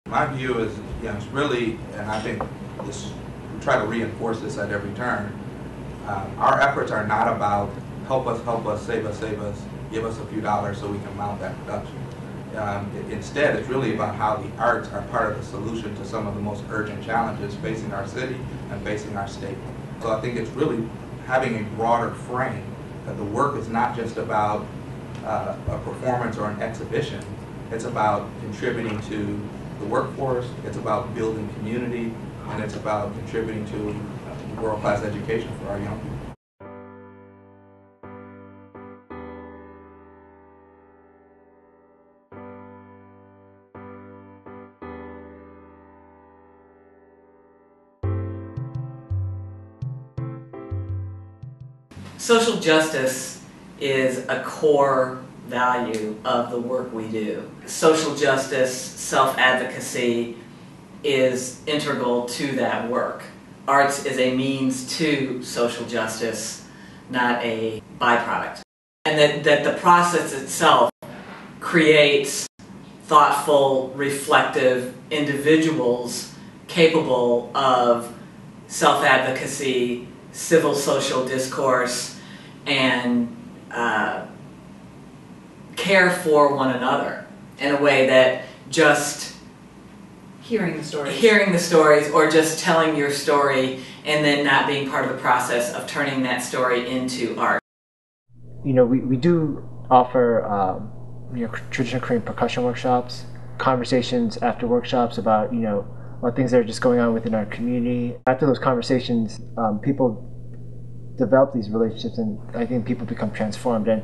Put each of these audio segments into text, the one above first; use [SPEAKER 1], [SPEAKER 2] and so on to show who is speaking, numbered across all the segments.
[SPEAKER 1] My view is, it's really, and I think this, we try to reinforce this at every turn. Our efforts are not about help us, save us, give us a few dollars so we can mount that production. Instead, it's really about how the arts are part of the solution to some of the most urgent challenges facing our city and facing our state. So I think it's really having a broader frame, that the work is not just about a performance or an exhibition. It's about contributing to the workforce, it's about building community, and it's about contributing to world-class education for our young people.
[SPEAKER 2] Social justice is a core value of the work we do. Social justice, self-advocacy is integral to that work. Arts is a means to social justice, not a byproduct. And that the process itself creates thoughtful, reflective individuals capable of self-advocacy, civil social discourse, and care for one another in a way that just
[SPEAKER 3] hearing the stories
[SPEAKER 2] or just telling your story and then not being part of the process of turning that story into art.
[SPEAKER 4] We do offer traditional Korean percussion workshops, conversations after workshops about about things that are just going on within our community. After those conversations, people develop these relationships, and I think people become transformed. And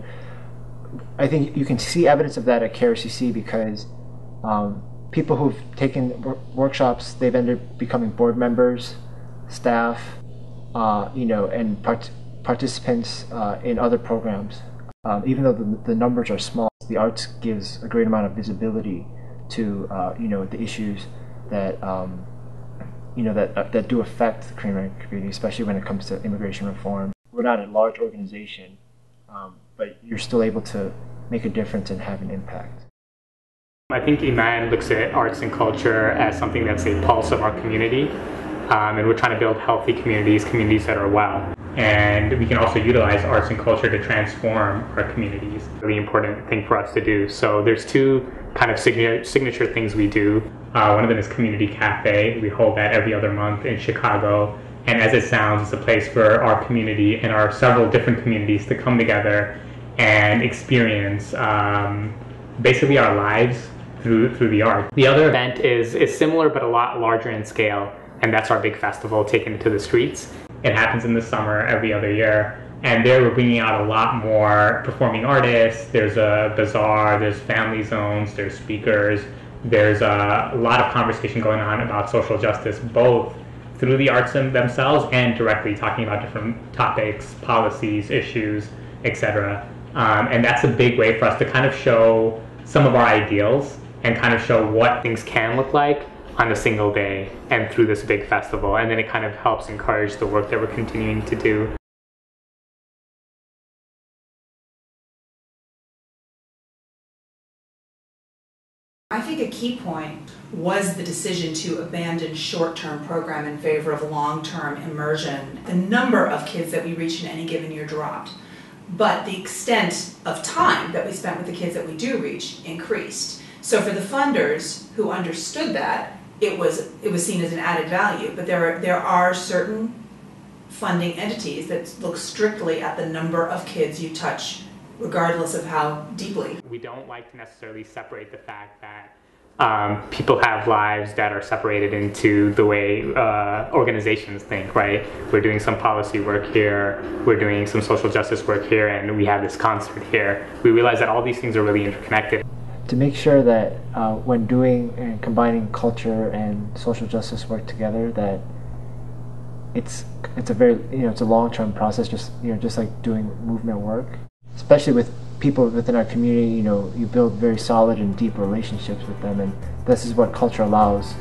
[SPEAKER 4] I think you can see evidence of that at KRCC because people who've taken workshops, they've ended up becoming board members, staff, and participants in other programs. Even though the numbers are small, the arts gives a great amount of visibility to the issues that that do affect the Korean American community, especially when it comes to immigration reform. We're not a large organization, but you're still able to make a difference and have an impact.
[SPEAKER 5] I think Iman looks at arts and culture as something that's a pulse of our community, and we're trying to build healthy communities that are well. And we can also utilize arts and culture to transform our communities. Really important thing for us to do. So there's two kind of signature things we do. One of them is Community Cafe. We hold that every other month in Chicago. And as it sounds, it's a place for our community and our several different communities to come together and experience basically our lives through the art. The other event is similar but a lot larger in scale, and that's our big festival, Taken to the Streets. It happens in the summer every other year, and there we're bringing out a lot more performing artists. There's a bazaar, there's family zones, there's speakers, there's a lot of conversation going on about social justice, both through the arts themselves and directly talking about different topics, policies, issues, etc. And that's a big way for us to kind of show some of our ideals and kind of show what things can look like on a single day and through this big festival. And then it kind of helps encourage the work that we're continuing to do.
[SPEAKER 3] I think a key point was the decision to abandon short-term program in favor of long-term immersion. The number of kids that we reach in any given year dropped, but the extent of time that we spent with the kids that we do reach increased. So for the funders who understood that, it was seen as an added value, but there are certain funding entities that look strictly at the number of kids you touch, regardless of how deeply.
[SPEAKER 5] We don't like to necessarily separate the fact that people have lives that are separated into the way organizations think, right? We're doing some policy work here, we're doing some social justice work here, and we have this concert here. We realize that all these things are really interconnected.
[SPEAKER 4] To make sure that when doing and combining culture and social justice work together, that it's a very it's a long-term process, just like doing movement work. Especially with people within our community, you build very solid and deep relationships with them, and this is what culture allows.